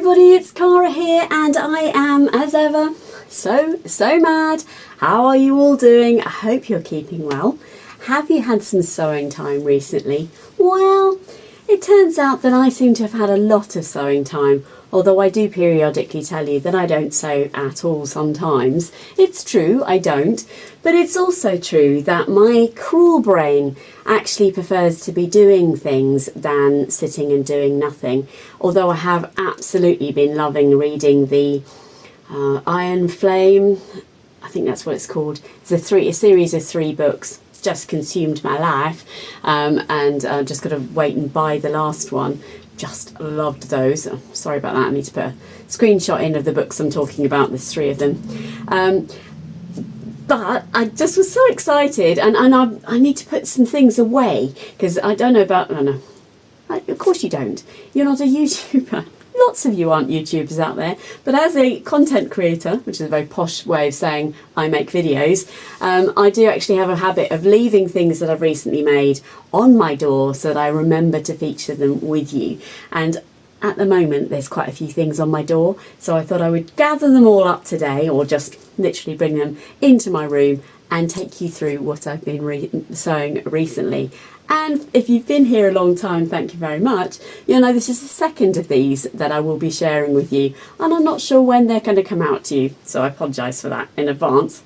everybody, it's Cara here and I am, as ever, so mad. How are you all doing? I hope you're keeping well. Have you had some sewing time recently? Well, it turns out that I seem to have had a lot of sewing time, although I do periodically tell you that I don't sew at all sometimes. It's true, I don't, but it's also true that my cruel brain actually prefers to be doing things than sitting and doing nothing, although I have absolutely been loving reading the Iron Flame, I think that's what it's called. It's a series of 3 books. Just consumed my life, and just got to wait and buy the last one. Just loved those. Oh, sorry about that, I need to put a screenshot in of the books I'm talking about. There's 3 of them. But I just was so excited, and I need to put some things away because I don't know about, no, of course you don't. You're not a YouTuber. Lots of you aren't YouTubers out there, but as a content creator, which is a very posh way of saying I make videos, I do actually have a habit of leaving things that I've recently made on my door so that I remember to feature them with you. And at the moment there's quite a few things on my door, so I thought I would gather them all up today, or just literally bring them into my room and take you through what I've been sewing recently. And if you've been here a long time, thank you very much. You'll know this is the second of these that I will be sharing with you, and I'm not sure when they're going to come out to you, so I apologise for that in advance.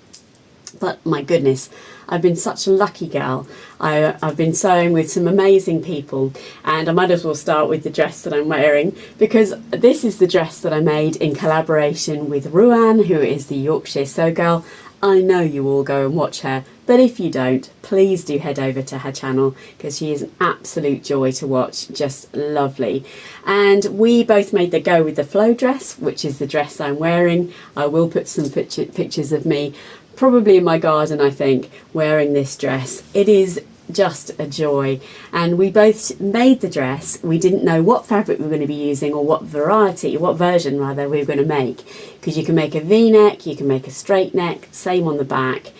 But my goodness, I've been such a lucky girl. I've been sewing with some amazing people, and I might as well start with the dress that I'm wearing, because this is the dress that I made in collaboration with Ruan, who is the Yorkshire Sew Girl. I know you all go and watch her, but if you don't, please do head over to her channel because she is an absolute joy to watch, just lovely. And we both made the go with the flow dress, which is the dress I'm wearing. I will put some pictures of me, probably in my garden, I think, wearing this dress. It is just a joy, and we both made the dress. We didn't know what fabric we were going to be using, or what version rather we were going to make, because you can make a v-neck, you can make a straight neck, same on the back.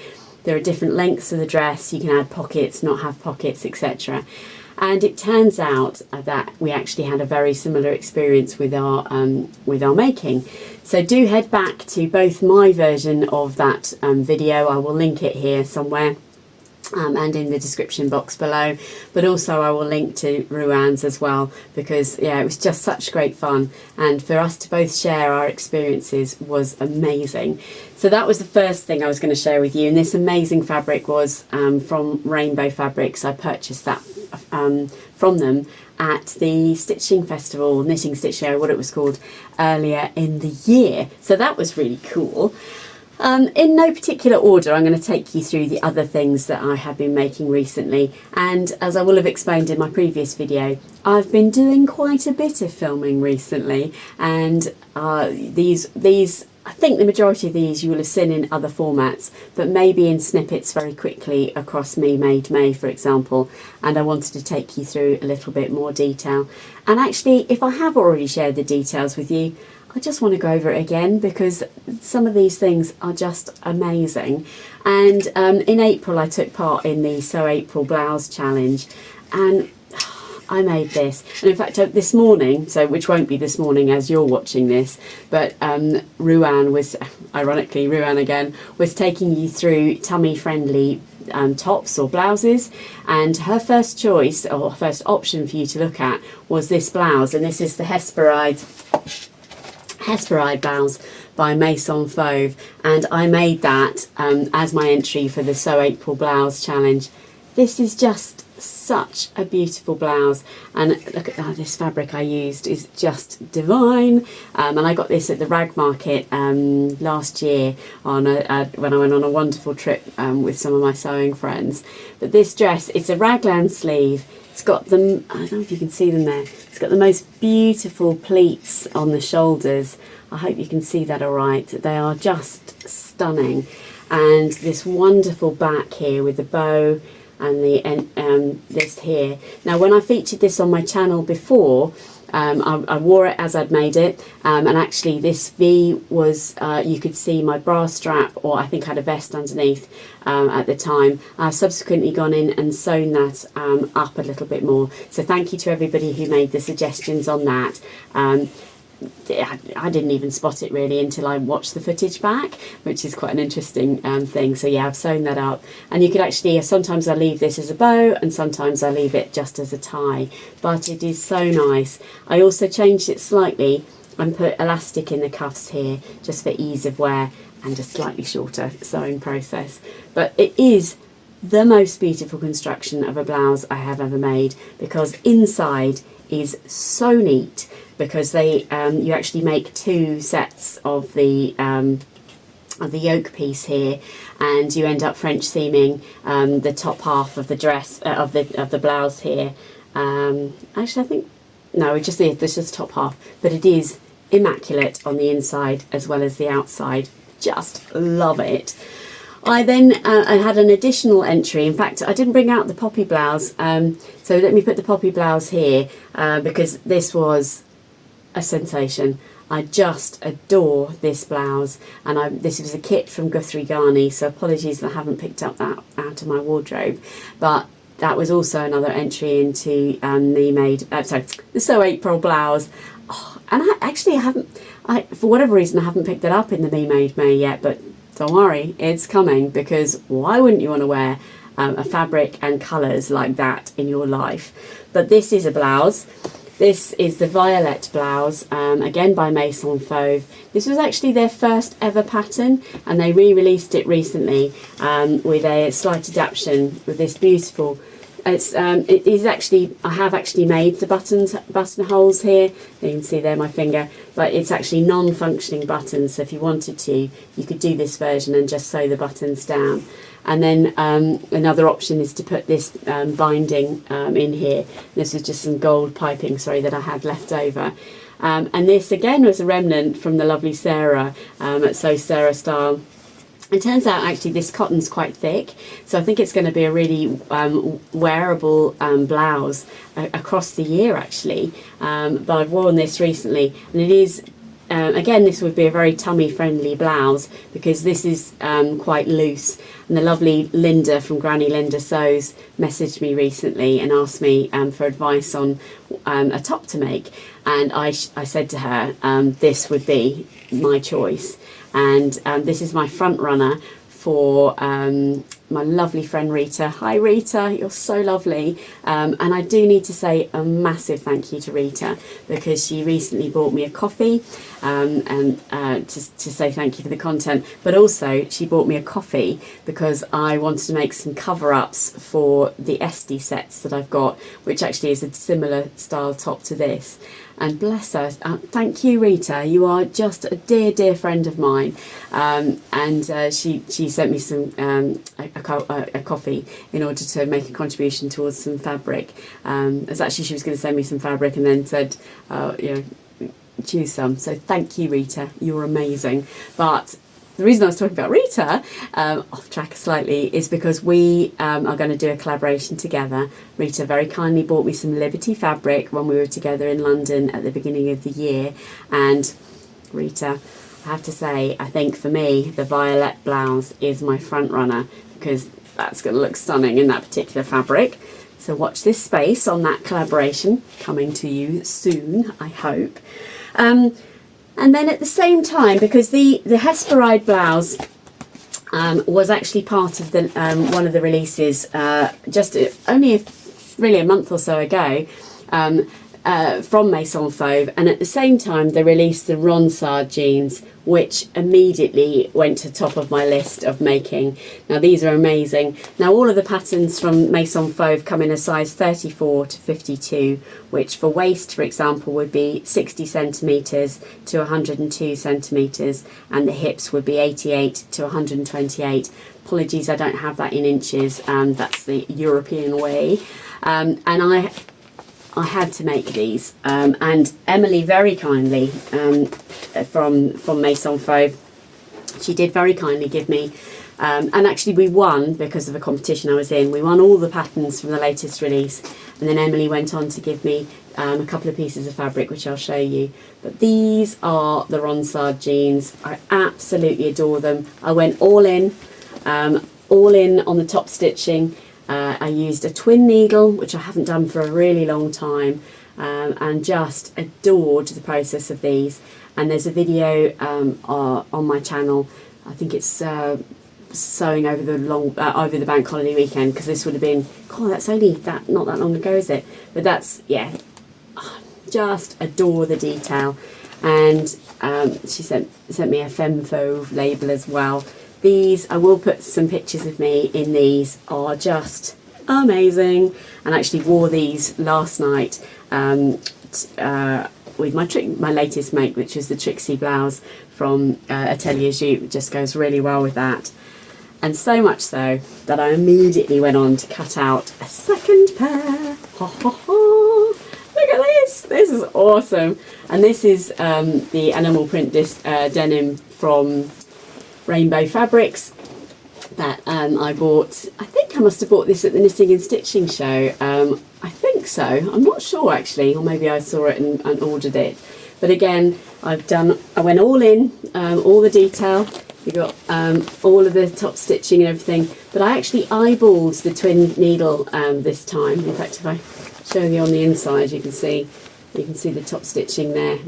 There are different lengths of the dress, you can add pockets, not have pockets, etc. And it turns out that we actually had a very similar experience with our making. So do head back to both my version of that video. I will link it here somewhere, and in the description box below, but also I will link to Ruan's as well, because yeah, it was just such great fun, and for us to both share our experiences was amazing. So that was the first thing I was going to share with you, and this amazing fabric was from Rainbow Fabrics. I purchased that from them at the stitching festival, knitting stitch show, what it was called, earlier in the year. So that was really cool. In no particular order, I'm going to take you through the other things that I have been making recently, and as I will have explained in my previous video, I've been doing quite a bit of filming recently, and these I think the majority of these you will have seen in other formats, but maybe in snippets very quickly across Me Made May, for example, and I wanted to take you through a little bit more detail. And actually, if I have already shared the details with you, I just want to go over it again because some of these things are just amazing. And in April I took part in the Sew April Blouse challenge, and I made this. And in fact this morning, so which won't be this morning as you're watching this, but Ruan was, ironically Ruan again, was taking you through tummy friendly tops or blouses, and her first choice or first option for you to look at was this blouse, and this is the Hesperide blouse by Maison Fauve, and I made that as my entry for the Sew April Blouse challenge. This is just such a beautiful blouse, and look at that, this fabric I used is just divine, and I got this at the rag market last year on when I went on a wonderful trip with some of my sewing friends. But this dress, it's a raglan sleeve. It's got them, I don't know if you can see them there, it's got the most beautiful pleats on the shoulders. I hope you can see that all right. They are just stunning. And this wonderful back here with the bow and the this here. Now when I featured this on my channel before, I wore it as I'd made it, and actually this V was, you could see my bra strap, or I think I had a vest underneath at the time. I've subsequently gone in and sewn that up a little bit more, so thank you to everybody who made the suggestions on that. I didn't even spot it really until I watched the footage back, which is quite an interesting thing. So yeah, I've sewn that up, and you could actually, sometimes I leave this as a bow and sometimes I leave it just as a tie, but it is so nice. I also changed it slightly and put elastic in the cuffs here just for ease of wear and a slightly shorter sewing process. But it is the most beautiful construction of a blouse I have ever made, because inside is so neat, because they you actually make two sets of the yoke piece here, and you end up French seaming the top half of the dress of the blouse here. Actually, I think no, it's just the top half, but it is immaculate on the inside as well as the outside. Just love it. I then I had an additional entry. In fact, I didn't bring out the poppy blouse, so let me put the poppy blouse here, because this was a sensation. I just adore this blouse, and this was a kit from Guthrie Ghani, so apologies that I haven't picked up that out of my wardrobe, but that was also another entry into the Sew April blouse. Oh, and I haven't, for whatever reason, I haven't picked it up in the Me Made May yet, but don't worry, it's coming, because why wouldn't you want to wear a fabric and colours like that in your life? But this is a blouse. This is the Violette blouse, again by Maison Fauve. This was actually their first ever pattern, and they re-released it recently with a slight adaptation with this beautiful. It is actually, I have actually made the button holes here. You can see there my finger, but it's actually non-functioning buttons. So if you wanted to, you could do this version and just sew the buttons down. And then another option is to put this binding in here. This was just some gold piping, that I had left over. And this again was a remnant from the lovely Sarah at Sew Sarah Style. It turns out actually this cotton's quite thick, so I think it's going to be a really wearable blouse across the year actually. But I've worn this recently, and it is, again, this would be a very tummy friendly blouse, because this is quite loose. And the lovely Linda from Granny Linda Sews messaged me recently and asked me for advice on a top to make, and I said to her this would be my choice. And this is my front runner for my lovely friend Rita. Hi Rita, you're so lovely. And I do need to say a massive thank you to Rita, because she recently bought me a coffee and to say thank you for the content, but also she bought me a coffee because I wanted to make some cover-ups for the Esty sets that I've got, which actually is a similar style top to this. And bless her, thank you Rita, you are just a dear friend of mine. And she sent me some a coffee in order to make a contribution towards some fabric. As actually she was going to send me some fabric and then said, choose some. So thank you Rita, you're amazing. But the reason I was talking about Rita, off track slightly, is because we are going to do a collaboration together. Rita very kindly bought me some Liberty fabric when we were together in London at the beginning of the year. And Rita, I have to say, I think for me, the Violette blouse is my front runner, because that's going to look stunning in that particular fabric. So watch this space on that collaboration, coming to you soon, I hope. And then at the same time, because the Hesperide blouse was actually part of the one of the releases just only really a month or so ago from Maison Fauve, and at the same time they released the Ronsard jeans, which immediately went to the top of my list of making. Now these are amazing. Now all of the patterns from Maison Fauve come in a size 34 to 52, which for waist, for example, would be 60 centimetres to 102 centimetres, and the hips would be 88 to 128. Apologies, I don't have that in inches, that's the European way. And I had to make these, and Emily very kindly from Maison Fauve, she did very kindly give me, and actually we won because of a competition I was in. We won all the patterns from the latest release, and then Emily went on to give me a couple of pieces of fabric, which I'll show you. But these are the Ronsard jeans. I absolutely adore them. I went all in on the top stitching. I used a twin needle, which I haven't done for a really long time, and just adored the process of these. And there's a video on my channel. I think it's sewing over the bank holiday weekend, because this would have been, God, that's only not that long ago, is it? But that's, yeah, just adore the detail. And she sent me a femme fauve label as well. These, I will put some pictures of me in these, are just amazing. And I actually wore these last night with my latest make, which was the Trixie blouse from Atelier Jupe. It just goes really well with that. And so much so that I immediately went on to cut out a second pair. Ha ha ha! Look at this! This is awesome. And this is the animal print denim from Rainbow Fabrics that I bought. I think I must have bought this at the Knitting and Stitching show. I think so. I'm not sure actually, or maybe I saw it and ordered it. But again, I went all in, all the detail. You got all of the top stitching and everything. But I actually eyeballed the twin needle this time. In fact, if I show you on the inside, you can see the top stitching there.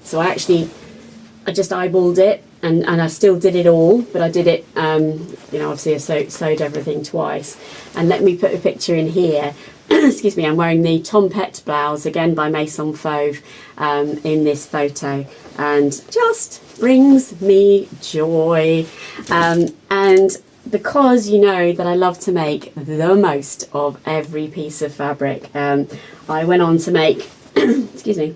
So I just eyeballed it, and I still did it all, but I did it, obviously I sewed everything twice. And let me put a picture in here. Excuse me, I'm wearing the Tompette blouse, again by Maison Fauve, in this photo, and just brings me joy. And because you know that I love to make the most of every piece of fabric, I went on to make, excuse me,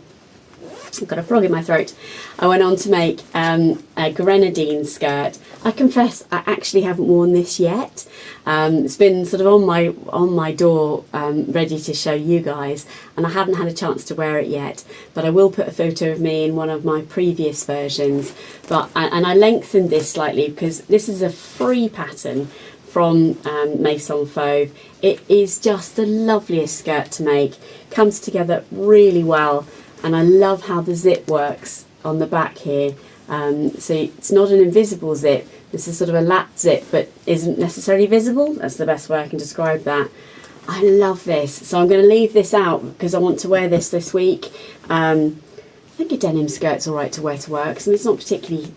I've got a frog in my throat. I went on to make a Grenadine skirt. I confess I actually haven't worn this yet. It's been sort of on my door, ready to show you guys, and I haven't had a chance to wear it yet. But I will put a photo of me in one of my previous versions. And I lengthened this slightly because this is a free pattern from Maison Fauve. It is just the loveliest skirt to make. Comes together really well. And I love how the zip works on the back here. So it's not an invisible zip. This is sort of a lap zip, but isn't necessarily visible. That's the best way I can describe that. I love this. So I'm going to leave this out because I want to wear this week. I think a denim skirt's all right to wear to work. So it's not particularly,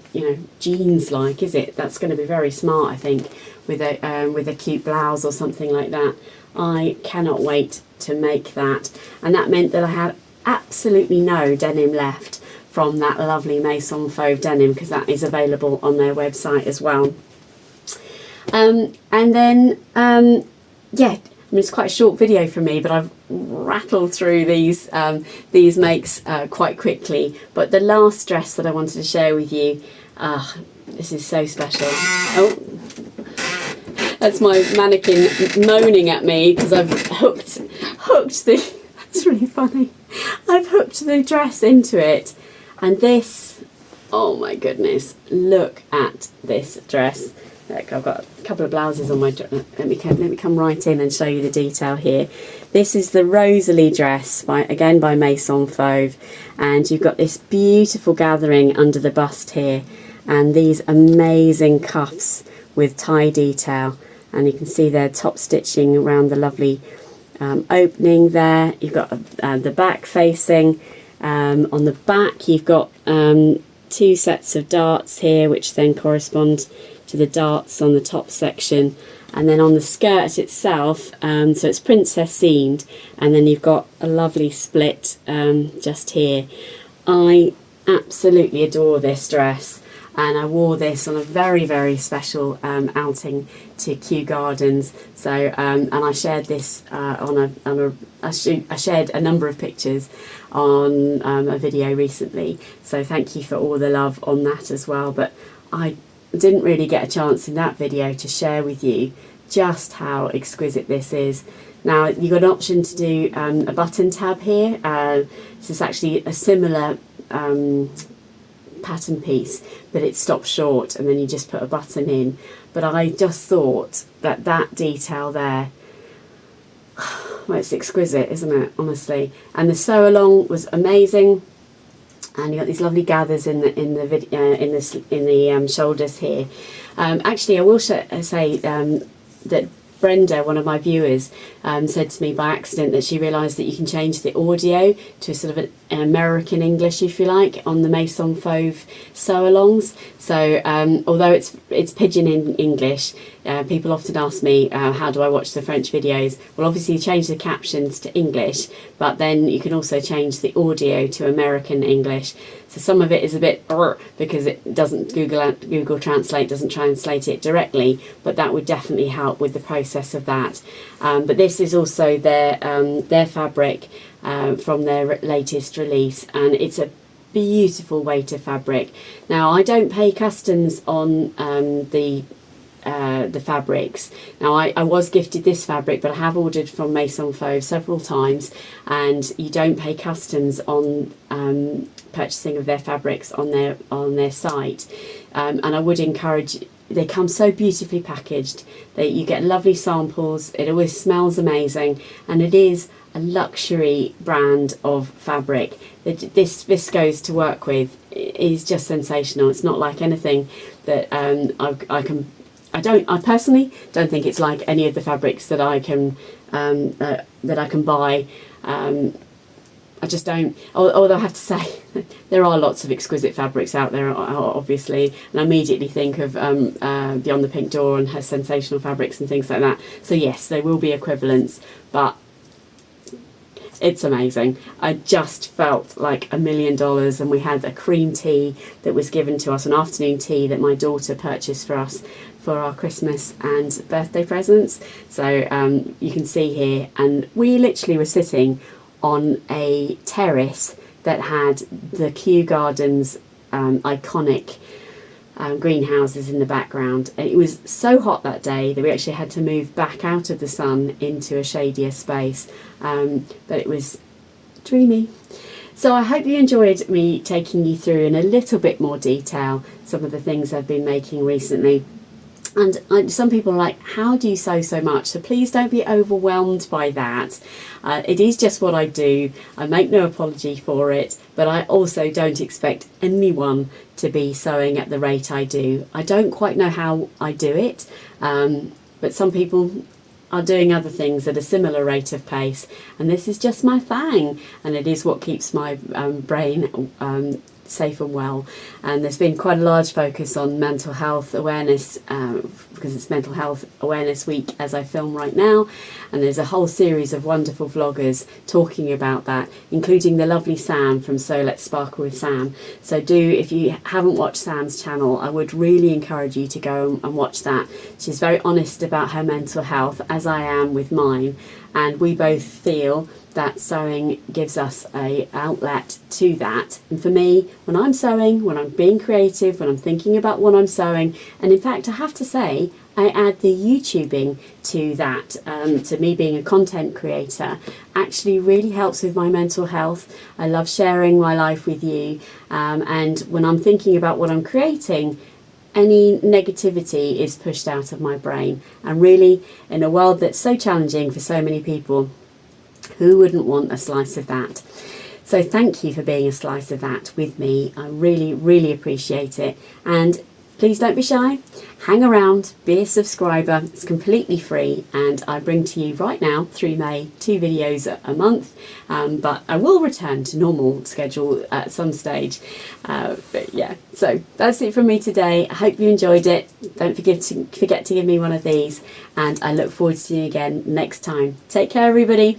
jeans-like, is it? That's going to be very smart, I think, with a cute blouse or something like that. I cannot wait to make that. And that meant that I had absolutely no denim left from that lovely Maison Fauve denim, because that is available on their website as well. And then it's quite a short video for me, but I've rattled through these makes quite quickly. But the last dress that I wanted to share with you, this is so special. Oh, that's my mannequin moaning at me because I've hooked the. That's really funny. I've hooked the dress into it, and this, oh my goodness, look at this dress. Look, I've got a couple of blouses on my dress. Let me come right in and show you the detail here. This is the Roseline dress by Maison Fauve, and you've got this beautiful gathering under the bust here, and these amazing cuffs with tie detail, and you can see their top stitching around the lovely opening there. You've got the back facing. On the back you've got two sets of darts here, which then correspond to the darts on the top section, and then on the skirt itself, so it's princess seamed, and then you've got a lovely split just here. I absolutely adore this dress, and I wore this on a very, very special outing to Kew Gardens. So and I shared this I shared a number of pictures on a video recently, so thank you for all the love on that as well. But I didn't really get a chance in that video to share with you just how exquisite this is. Now you've got an option to do a button tab here. This is actually a similar pattern piece, but it stops short and then you just put a button in. But I just thought that detail there, well, it's exquisite, isn't it, honestly? And the sew along was amazing, and you got these lovely gathers in the shoulders here. Actually, I will say that Brenda, one of my viewers, said to me by accident that she realised that you can change the audio to sort of an American English, if you like, on the Maison Fauve sew-alongs. So although it's pidgin in English, people often ask me, how do I watch the French videos? Well, obviously you change the captions to English, but then you can also change the audio to American English. So some of it is a bit because it doesn't, Google Translate doesn't translate it directly, but that would definitely help with the process of that. But this is also their fabric from their latest release, and it's a beautiful weight of fabric. Now, I don't pay customs on the fabrics. Now, I was gifted this fabric, but I have ordered from Maison Fauve several times, and you don't pay customs on purchasing of their fabrics on their site. And I would encourage. They come so beautifully packaged that you get lovely samples. It always smells amazing, and it is a luxury brand of fabric. This viscose to work with is just sensational. It's not like anything that I personally don't think it's like any of the fabrics that I can buy. I just don't. Although I have to say, there are lots of exquisite fabrics out there, obviously, and I immediately think of Beyond the Pink Door and her sensational fabrics and things like that. So yes, there will be equivalents, but it's amazing. I just felt like $1 million, and we had a cream tea that was given to us, an afternoon tea that my daughter purchased for us for our Christmas and birthday presents. So you can see here, and we literally were sitting on a terrace that had the Kew Gardens iconic greenhouses in the background. And it was so hot that day that we actually had to move back out of the sun into a shadier space, but it was dreamy. So I hope you enjoyed me taking you through in a little bit more detail some of the things I've been making recently. And some people are like, how do you sew so much? So please don't be overwhelmed by that. It is just what I do. I make no apology for it, but I also don't expect anyone to be sewing at the rate I do. I don't quite know how I do it, but some people are doing other things at a similar rate of pace, and this is just my thing, and it is what keeps my brain safe and well. And there's been quite a large focus on mental health awareness because it's Mental Health Awareness Week as I film right now, and there's a whole series of wonderful vloggers talking about that, including the lovely Sam from So Let's Sparkle with Sam. So if you haven't watched Sam's channel, I would really encourage you to go and watch that. She's very honest about her mental health, as I am with mine, and we both feel that sewing gives us an outlet to that. And for me, when I'm sewing, when I'm being creative, when I'm thinking about what I'm sewing, and in fact I have to say, I add the YouTubing to that, to me being a content creator, actually really helps with my mental health. I love sharing my life with you, and when I'm thinking about what I'm creating, any negativity is pushed out of my brain. And really, in a world that's so challenging for so many people, who wouldn't want a slice of that? So thank you for being a slice of that with me. I really, really appreciate it. And please don't be shy. Hang around, be a subscriber. It's completely free, and I bring to you right now through May 2 videos a month, but I will return to normal schedule at some stage. But yeah, so that's it from me today. I hope you enjoyed it. Don't forget to give me one of these, and I look forward to seeing you again next time. Take care, everybody.